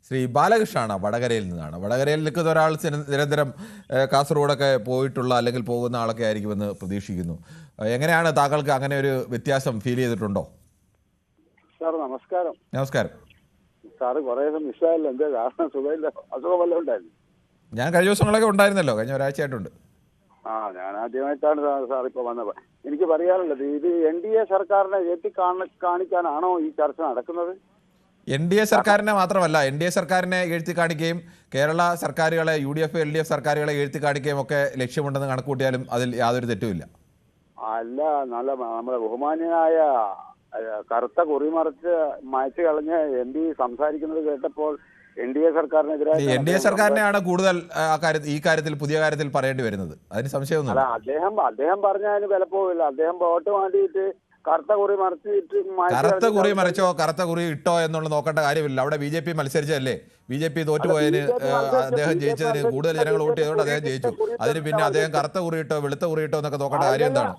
ശ്രീ ബാലകൃഷ്ണനാണ് വടകരയിൽ നിന്നാണ്. വടകരയിൽ നിൽക്കുന്ന ഒരാൾ നിരന്തരം കാസർഗോഡൊക്കെ പോയിട്ടുള്ള അല്ലെങ്കിൽ പോകുന്ന ആളൊക്കെ ആയിരിക്കുമെന്ന് പ്രതീക്ഷിക്കുന്നു. എങ്ങനെയാണ് താങ്കൾക്ക് അങ്ങനെ ഒരു വ്യത്യാസം ഫീൽ ചെയ്തിട്ടുണ്ടോ? സാർ നമസ്കാരം. നമസ്കാരം സാറ് കുറേ മിസ്സായല്ലോ. എന്താ കാരണം? സുഖമില്ല, അസുഖം വല്ലതും ഉണ്ടായിരുന്നു? ഞാൻ കഴിഞ്ഞ ദിവസങ്ങളൊക്കെ ഉണ്ടായിരുന്നല്ലോ, കഴിഞ്ഞ ഒരാഴ്ചയായിട്ടുണ്ട്. ഞാൻ ആദ്യമായിട്ടാണ് സാർ ഇപ്പോൾ വന്നത്. എനിക്ക് പറയാനുള്ളത്, ഇത് NDA സർക്കാരിനെ കാണിക്കാനാണോ ഈ ചർച്ച നടക്കുന്നത്? NDA സർക്കാരിനെ മാത്രമല്ല, NDA സർക്കാരിനെ എഴുത്തി കാണിക്കുകയും കേരള സർക്കാരുകളെ UDF LDF സർക്കാരുകളെ എഴുത്തി കാണിക്കുകയും ഒക്കെ ലക്ഷ്യമുണ്ടെന്ന് കണക്കൂട്ടിയാലും അതിൽ യാതൊരു തെറ്റുമില്ല. അല്ല, നല്ല നമ്മുടെ ബഹുമാന്യനായ കറുത്ത കുറിമറിച്ച് മാറ്റി കളഞ്ഞ് MP സംസാരിക്കുന്നത് കേട്ടപ്പോൾ NDA സർക്കാരിനെതിരായി NDA സർക്കാരിനെയാണ് കൂടുതൽ ഈ കാര്യത്തിൽ പുതിയ കാര്യത്തിൽ പറയേണ്ടി വരുന്നത്. അതിന് സംശയമൊന്നുമില്ല. അദ്ദേഹം പറഞ്ഞതിന് വിലപ്പോവില്ല. അദ്ദേഹം വോട്ട് വേണ്ടിയിട്ട് കറുത്ത കുറി മറിച്ചോ കറുത്ത കുറി ഇട്ടോ എന്നുള്ള നോക്കേണ്ട കാര്യമില്ല. അവിടെ BJP മത്സരിച്ചതല്ലേ? BJP തോറ്റുപോയതിന് അദ്ദേഹം ജയിച്ചതിന് കൂടുതൽ ജനങ്ങൾ വോട്ട് ചെയ്തുകൊണ്ട് അദ്ദേഹം ജയിച്ചു. അതിന് പിന്നെ അദ്ദേഹം കറുത്ത കുറി ഇട്ടോ വെളുത്ത കുറി ഇട്ടോ എന്നൊക്കെ നോക്കേണ്ട കാര്യം എന്താണ്?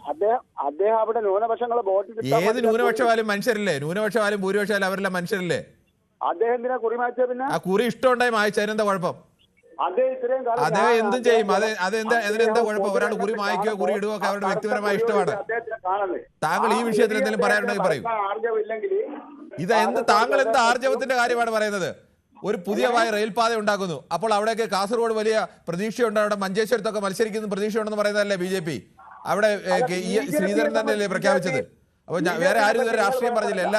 ഏത് ന്യൂനപക്ഷമായാലും മനുഷ്യരല്ലേ? ന്യൂനപക്ഷമായാലും ഭൂരിപക്ഷമായാലും അവരെല്ലാം മനുഷ്യരല്ലേ? ആ കുറി ഇഷ്ടമുണ്ടായി മായച്ചതിനെന്താ കുഴപ്പം? അദ്ദേഹം എന്തും ചെയ്യും. അതിനെന്താ കുഴപ്പം? ഒരാൾ കുറി മായ്ക്കോ കുറി ഇടുകയോ ഒക്കെ അവരുടെ വ്യക്തിപരമായ ഇഷ്ടമാണ്. താങ്കൾ ഈ വിഷയത്തിൽ എന്തെങ്കിലും പറയാനുണ്ടെങ്കിൽ പറയൂ. താങ്കൾ എന്ത് ആർജവത്തിന്റെ കാര്യമാണ് പറയുന്നത്? ഒരു പുതിയ റെയിൽപാത ഉണ്ടാക്കുന്നു, അപ്പോൾ അവിടേക്ക് കാസർഗോഡ് വലിയ പ്രതീക്ഷയുണ്ട്, അവിടെ മഞ്ചേശ്വരത്തൊക്കെ മത്സരിക്കുന്ന പ്രതീക്ഷയുണ്ടെന്ന് പറയുന്നതല്ലേ BJP? അവിടെ ശ്രീധരൻ തന്നെയല്ലേ പ്രഖ്യാപിച്ചത്? അപ്പോൾ വേറെ ആരും ഇതുവരെ രാഷ്ട്രീയം പറഞ്ഞില്ല.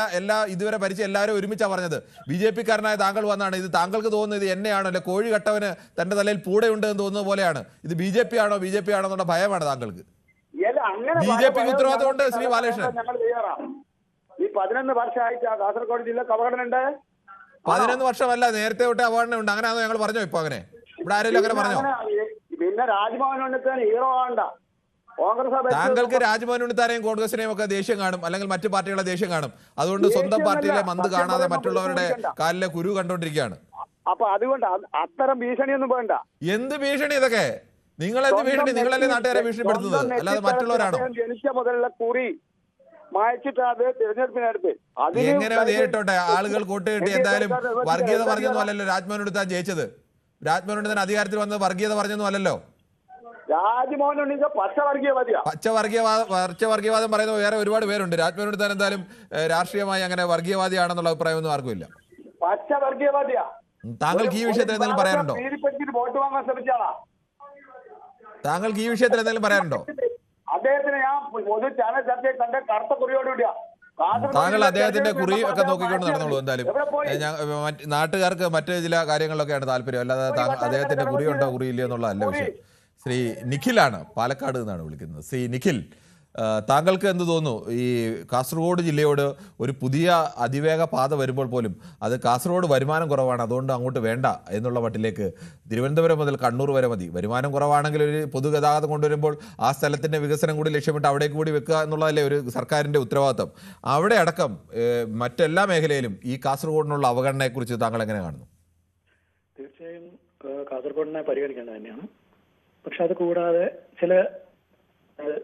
ഇതുവരെ ഭരിച്ച എല്ലാവരും ഒരുമിച്ചാണ് പറഞ്ഞത്. BJP-കാരനായ താങ്കൾ വന്നാണ് ഇത് താങ്കൾക്ക് തോന്നുന്നത് ഇത് എന്നെയാണോ, അല്ലെ കോഴി കട്ടവന് തന്റെ തലയിൽ പൂടയുണ്ട് എന്ന് തോന്നുന്നത് പോലെയാണ്. ഇത് BJP ആണോ എന്നുള്ള ഭയമാണ് താങ്കൾക്ക്. BJP ഉത്തരവാദിത്തമുണ്ട് ശ്രീ ബാലകൃഷ്ണൻ. 11 വർഷമായിട്ട് കാസർഗോഡ് ജില്ലക്ക് അപകടമുണ്ട്. 11 വർഷമല്ല, നേരത്തെ തൊട്ട് അപകടമുണ്ട്. അങ്ങനെയാണോ ഞങ്ങൾ പറഞ്ഞോ? ഇപ്പൊ അങ്ങനെ ഇവിടെ ആരെങ്കിലും അങ്ങനെ പറഞ്ഞോ? പിന്നെ രാജ്ഭവൻ ഉണ്ണിത്താൻ ഹീറോ ആണ്ട. താങ്കൾക്ക് രാജ്ഭവൻ ഉണ്ണിത്താനെയും കോൺഗ്രസിനെയും ഒക്കെ ദേഷ്യം കാണും, അല്ലെങ്കിൽ മറ്റു പാർട്ടികളെ ദേഷ്യം കാണും. അതുകൊണ്ട് സ്വന്തം പാർട്ടിയിലെ മന്ത് കാണാതെ മറ്റുള്ളവരുടെ കാലിലെ കുരു കണ്ടോണ്ടിരിക്കുകയാണ്. അപ്പൊ അതുകൊണ്ട് അത്തരം ഭീഷണിയൊന്നും വേണ്ട. എന്ത് ഭീഷണി ഇതൊക്കെ? നിങ്ങളെന്ത് ഭീഷണി? നിങ്ങളല്ലേ നാട്ടുകാരെ ഭീഷണിപ്പെടുത്തുന്നത്, അല്ലാതെ മറ്റുള്ളവരാണോ? ജനിച്ച മുതലുള്ള കുറി മായച്ചിട്ട് അത് തിരഞ്ഞെടുപ്പിനടുത്ത് എങ്ങനെയോ നേരിട്ടോട്ടെ. ആളുകൾ കൂട്ടുകെട്ടി എന്തായാലും വർഗീയത പറഞ്ഞൊന്നും അല്ലല്ലോ രാജ്ഭവൻ ഉണ്ണിത്താൻ ജയിച്ചത്. രാജ്ഭവൻ ഉണ്ണിത്താൻ അധികാരത്തിൽ വന്നത് വർഗീയത പറഞ്ഞൊന്നും അല്ലല്ലോ. പച്ചവർഗീയവാദം പറയുന്ന വേറെ ഒരുപാട് പേരുണ്ട്. രാജ്ഭവൻ ഉണ്ണിത്താൻ എന്തായാലും രാഷ്ട്രീയമായി അങ്ങനെ വർഗീയവാദിയാണെന്നുള്ള അഭിപ്രായമൊന്നും ആർക്കുമില്ല. താങ്കൾക്ക് ഈ വിഷയത്തിൽ എന്തെങ്കിലും പറയാനുണ്ടോ? താങ്കൾക്ക് ഈ വിഷയത്തിൽ എന്തെങ്കിലും പറയാനുണ്ടോ? താങ്കൾ അദ്ദേഹത്തിന്റെ കുറി ഒക്കെ നോക്കിക്കൊണ്ട് നടന്നോളൂ. എന്തായാലും നാട്ടുകാർക്ക് മറ്റു ചില കാര്യങ്ങളിലൊക്കെയാണ് താല്പര്യം, അല്ലാതെ അദ്ദേഹത്തിന്റെ കുറിയുണ്ടോ കുറിയില്ലയോ എന്നുള്ളതല്ല വിഷയം. ശ്രീ നിഖിലാണ്, പാലക്കാട് നിന്നാണ് വിളിക്കുന്നത്. ശ്രീ നിഖിൽ, താങ്കൾക്ക് എന്ത് തോന്നുന്നു? ഈ കാസർഗോഡ് ജില്ലയോട് ഒരു പുതിയ അതിവേഗ പാത വരുമ്പോൾ പോലും അത് കാസർഗോഡ് വരുമാനം കുറവാണ്, അതുകൊണ്ട് അങ്ങോട്ട് വേണ്ട എന്നുള്ള മട്ടിലേക്ക് തിരുവനന്തപുരം മുതൽ കണ്ണൂർ വരെ മതി. വരുമാനം കുറവാണെങ്കിൽ ഒരു പൊതുഗതാഗതം കൊണ്ടുവരുമ്പോൾ ആ സ്ഥലത്തിൻ്റെ വികസനം കൂടി ലക്ഷ്യമിട്ട് അവിടേക്ക് കൂടി വെക്കുക എന്നുള്ളതല്ലേ ഒരു സർക്കാരിൻ്റെ ഉത്തരവാദിത്തം. അവിടെ അടക്കം മറ്റെല്ലാ മേഖലയിലും ഈ കാസർഗോഡിനുള്ള അവഗണനയെക്കുറിച്ച് താങ്കൾ എങ്ങനെ കാണുന്നു? തീർച്ചയായും കാസർഗോഡിനെ പരിഗണിക്കേണ്ടത് തന്നെയാണ്. പക്ഷെ അത് കൂടാതെ ചില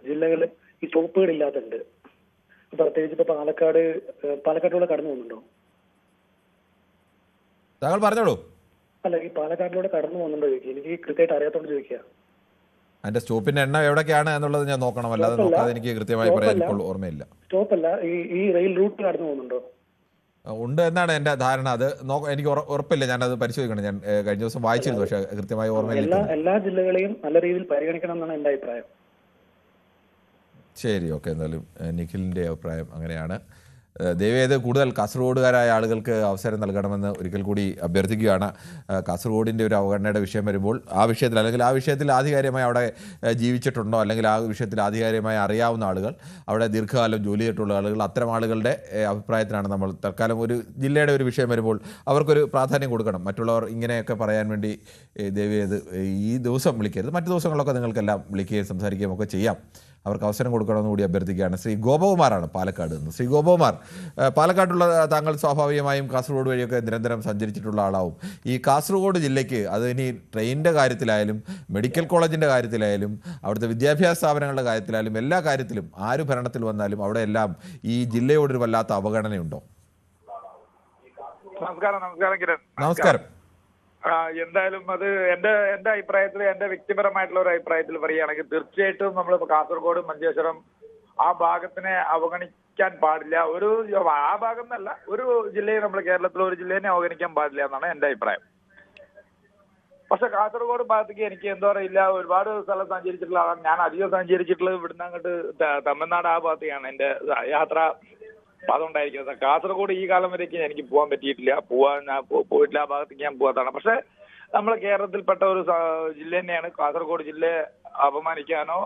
ജില്ലകളിൽ ഈ സ്റ്റോപ്പുകൾ ഇല്ലാത്തുണ്ട്. പ്രത്യേകിച്ച് ഇപ്പൊ പാലക്കാട്ടിലൂടെ കടന്നു പോകുന്നുണ്ടോ? താങ്കൾ പറഞ്ഞോളൂ. അല്ല, ഈ പാലക്കാട്ടിലൂടെ കടന്നു പോകുന്നുണ്ടോ ചോദിക്കുക. എനിക്ക് കൃത്യമായിട്ട് അറിയാത്തോണ്ട് ചോദിക്കുക. അതിന്റെ സ്റ്റോപ്പിന്റെ എണ്ണം എവിടേക്കാണ് എന്നുള്ളത് ഞാൻ നോക്കണം, അല്ലാതെ നോക്കാതെ എനിക്ക് കൃത്യമായി പറയാൻ ഇപ്പോൾ ഓർമ്മയില്ല. സ്റ്റോപ്പല്ല, ഈ റെയിൽ റൂട്ട് കടന്നു പോകുന്നുണ്ടോ? ഉണ്ട് എന്നാണ് എന്റെ ധാരണ. അത് എനിക്ക് ഉറപ്പില്ല, ഞാനത് പരിശോധിക്കണം. ഞാൻ കഴിഞ്ഞ ദിവസം വായിച്ചിരുന്നു, പക്ഷെ കൃത്യമായി ഓർമ്മയില്ല. എല്ലാ ജില്ലകളെയും നല്ല രീതിയിൽ പരിഗണിക്കണം എന്നാണ് എന്റെ അഭിപ്രായം. ശരി, ഓക്കെ. എന്തായാലും നിഖിലിൻ്റെ അഭിപ്രായം അങ്ങനെയാണ്. ദയവേത് കൂടുതൽ കാസർഗോഡുകാരായ ആളുകൾക്ക് അവസരം നൽകണമെന്ന് ഒരിക്കൽ കൂടി അഭ്യർത്ഥിക്കുകയാണ്. കാസർഗോഡിൻ്റെ ഒരു അവഗണനയുടെ വിഷയം വരുമ്പോൾ ആ വിഷയത്തിൽ, അല്ലെങ്കിൽ ആ വിഷയത്തിൽ ആധികാരികമായി അവിടെ ജീവിച്ചിട്ടുണ്ടോ, അല്ലെങ്കിൽ ആ വിഷയത്തിൽ ആധികാരികമായി അറിയാവുന്ന ആളുകൾ, അവിടെ ദീർഘകാലം ജോലി ചെയ്തിട്ടുള്ള ആളുകൾ, അത്തരം ആളുകളുടെ അഭിപ്രായത്തിനാണ് നമ്മൾ തൽക്കാലം ഒരു ജില്ലയുടെ ഒരു വിഷയം വരുമ്പോൾ അവർക്കൊരു പ്രാധാന്യം കൊടുക്കണം. മറ്റുള്ളവർ ഇങ്ങനെയൊക്കെ പറയാൻ വേണ്ടി ദയവേത് ഈ ദിവസം വിളിക്കരുത്. മറ്റു ദിവസങ്ങളിലൊക്കെ നിങ്ങൾക്കെല്ലാം വിളിക്കുകയും സംസാരിക്കുകയും ഒക്കെ ചെയ്യാം. അവർക്ക് അവസരം കൊടുക്കണമെന്ന് കൂടി അഭ്യർത്ഥിക്കുകയാണ്. ശ്രീ ഗോപകുമാറാണ് പാലക്കാട് നിന്ന്. ശ്രീ ഗോപകുമാർ, പാലക്കാട്ടുള്ള താങ്കൾ സ്വാഭാവികമായും കാസർഗോഡ് വഴിയൊക്കെ നിരന്തരം സഞ്ചരിച്ചിട്ടുള്ള ആളാവും. ഈ കാസർഗോഡ് ജില്ലയ്ക്ക് അത് ഇനി ട്രെയിനിൻ്റെ കാര്യത്തിലായാലും മെഡിക്കൽ കോളേജിൻ്റെ കാര്യത്തിലായാലും അവിടുത്തെ വിദ്യാഭ്യാസ സ്ഥാപനങ്ങളുടെ കാര്യത്തിലായാലും എല്ലാ കാര്യത്തിലും ആര് ഭരണത്തിൽ വന്നാലും അവിടെ എല്ലാം ഈ ജില്ലയോടൊരു വല്ലാത്ത അവഗണനയുണ്ടോ? നമസ്കാരം. നമസ്കാരം. എന്തായാലും അത് എന്റെ അഭിപ്രായത്തിൽ, എന്റെ വ്യക്തിപരമായിട്ടുള്ള ഒരു അഭിപ്രായത്തിൽ പറയുകയാണെങ്കിൽ തീർച്ചയായിട്ടും നമ്മളിപ്പോ കാസർഗോഡ്, മഞ്ചേശ്വരം ആ ഭാഗത്തിനെ അവഗണിക്കാൻ പാടില്ല. ആ ഭാഗം എന്നല്ല, ഒരു ജില്ലയെ നമ്മൾ കേരളത്തിലെ ഒരു ജില്ലേനെ അവഗണിക്കാൻ പാടില്ല എന്നാണ് എന്റെ അഭിപ്രായം. പക്ഷെ കാസർഗോഡ് ഭാഗത്തേക്ക് എനിക്ക് എന്താ പറയില്ല, ഒരുപാട് സ്ഥലം സഞ്ചരിച്ചിട്ടുള്ള ആളാണ് ഞാൻ. അധികം സഞ്ചരിച്ചിട്ടുള്ളത് ഇവിടുന്ന് അങ്ങോട്ട് തമിഴ്നാട് ആ ഭാഗത്തേക്കാണ് എന്റെ യാത്ര അതുണ്ടായിരിക്കുന്നത്. കാസർഗോഡ് ഈ കാലം വരേക്ക് എനിക്ക് പോകാൻ പറ്റിയിട്ടില്ല, പോയിട്ടില്ല, ആ ഭാഗത്തേക്ക് ഞാൻ പോകാത്തതാണ്. പക്ഷെ നമ്മൾ കേരളത്തിൽപ്പെട്ട ഒരു ജില്ല തന്നെയാണ്. കാസർഗോഡ് ജില്ലയെ അപമാനിക്കാനോ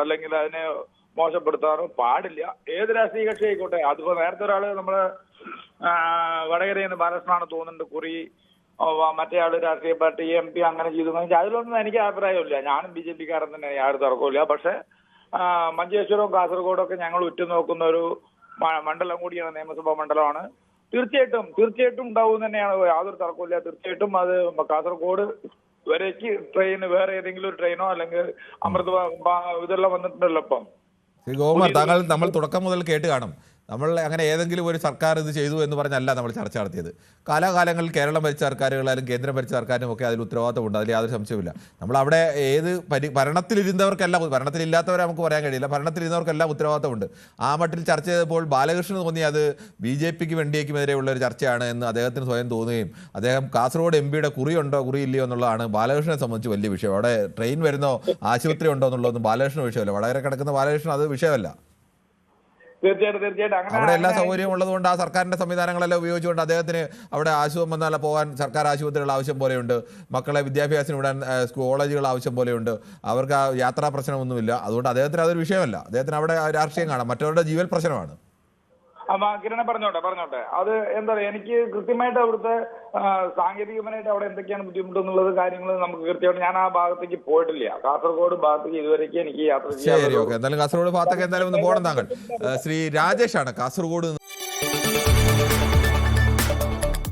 അല്ലെങ്കിൽ അതിനെ മോശപ്പെടുത്താനോ പാടില്ല, ഏത് രാഷ്ട്രീയ കക്ഷി ആയിക്കോട്ടെ. അതിപ്പോ നേരത്തെ ഒരാള് നമ്മള് വടകരയിൽ നിന്ന് ബാലകൃഷ്ണനാണ് തോന്നുന്നുണ്ട് കുറി മറ്റേ ആള് രാഷ്ട്രീയ പാർട്ടി MP അങ്ങനെ ചെയ്തു. അതിലൊന്നും എനിക്ക് അഭിപ്രായമില്ല. ഞാനും BJP കാരൻ തന്നെ, യാതൊരു തർക്കമില്ല. പക്ഷെ മഞ്ചേശ്വരവും കാസർഗോഡും ഒക്കെ ഞങ്ങൾ ഉറ്റുനോക്കുന്ന ഒരു മണ്ഡലം കൂടിയാണ്, നിയമസഭാ മണ്ഡലമാണ്. തീർച്ചയായിട്ടും ഉണ്ടാവും തന്നെയാണ്, യാതൊരു തർക്കമില്ല. തീർച്ചയായിട്ടും അത് കാസർഗോഡ് വരേക്ക് ട്രെയിൻ, വേറെ ഏതെങ്കിലും ഒരു ട്രെയിനോ അല്ലെങ്കിൽ അമൃത ഇതെല്ലാം വന്നിട്ടുണ്ടല്ലോ ഇപ്പം. ശ്രീ ഗോകുമാർ, താങ്കൾ നമ്മൾ തുടക്കം മുതൽ കേട്ട് കാണും, നമ്മൾ അങ്ങനെ ഏതെങ്കിലും ഒരു സർക്കാർ ഇത് ചെയ്തു എന്ന് പറഞ്ഞല്ല നമ്മൾ ചർച്ച നടത്തിയത്. കാലാകാലങ്ങളിൽ കേരളം ഭരിച്ച സർക്കാരുകളായാലും കേന്ദ്രം ഭരിച്ച സർക്കാരും ഒക്കെ അതിൽ ഉത്തരവാദിത്തമുണ്ട്, അതിൽ യാതൊരു സംശയമില്ല. നമ്മൾ അവിടെ ഏത് ഭരണത്തിലിരുന്നവർക്കെല്ലാം, ഭരണത്തിലില്ലാത്തവരെ നമുക്ക് പറയാൻ കഴിയില്ല, ഭരണത്തിലിരുന്നവർക്കെല്ലാം ഉത്തരവാദിത്തമുണ്ട്. ആ മട്ടിൽ ചർച്ച ചെയ്തപ്പോൾ ബാലകൃഷ്ണന് തോന്നി അത് BJPക്കും NDAക്കുമെതിരെയുള്ള ഒരു ചർച്ചയാണ് എന്ന് അദ്ദേഹത്തിന് സ്വയം തോന്നുകയും അദ്ദേഹം കാസർഗോഡ് MP കുറിയുണ്ടോ കുറിയില്ലയോ എന്നുള്ളതാണ് ബാലകൃഷ്ണനെ സംബന്ധിച്ച് വലിയ വിഷയം. അവിടെ ട്രെയിൻ വരുന്നോ ആശുപത്രി ഉണ്ടോ എന്നുള്ളതൊന്നും ബാലകൃഷ്ണ വിഷയമല്ല. വളരെ കിടക്കുന്ന ബാലകൃഷ്ണൻ അത് വിഷയമല്ല. തീർച്ചയായിട്ടും അവിടെ എല്ലാ സൗകര്യവും ഉള്ളതുകൊണ്ട് ആ സർക്കാരിന്റെ സംവിധാനങ്ങളെല്ലാം ഉപയോഗിച്ചുകൊണ്ട് അദ്ദേഹത്തിന് അവിടെ ആശുപത്രി വന്നാൽ പോകാൻ സർക്കാർ ആശുപത്രികൾ ആവശ്യം പോലെയുണ്ട്, മക്കളെ വിദ്യാഭ്യാസത്തിന് വിടാൻ കോളേജുകൾ ആവശ്യം പോലെയുണ്ട്, അവർക്ക് ആ യാത്രാ പ്രശ്നമൊന്നുമില്ല. അതുകൊണ്ട് അദ്ദേഹത്തിന് അതൊരു വിഷയമല്ല. അദ്ദേഹത്തിന് അവിടെ രാഷ്ട്രീയം കാണാം, മറ്റവരുടെ ജീവൽ പ്രശ്നമാണ്. കിരണ പറഞ്ഞോട്ടെ. അത് എന്താ പറയുക, എനിക്ക് കൃത്യമായിട്ട് അവിടുത്തെ സാങ്കേതികപരമായിട്ട് അവിടെ എന്തൊക്കെയാണ് ബുദ്ധിമുട്ടെന്നുള്ളത് കാര്യങ്ങൾ നമുക്ക് കൃത്യമായിട്ട്, ഞാൻ ആ ഭാഗത്തേക്ക് പോയിട്ടില്ല. കാസർഗോഡ് ഭാഗത്തേക്ക് ഇതുവരെയ്ക്ക് എനിക്ക് യാത്ര ചെയ്യാൻ. ശരി, ഓക്കെ. എന്തായാലും കാസർഗോഡ് ഭാഗത്തേക്ക് എന്തായാലും ഒന്ന് പോകണം താങ്കൾ. ശ്രീ രാജേഷാണ് കാസർഗോഡ്.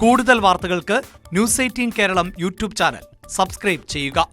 കൂടുതൽ വാർത്തകൾക്ക് News 18 Keralam YouTube channel subscribe ചെയ്യുക.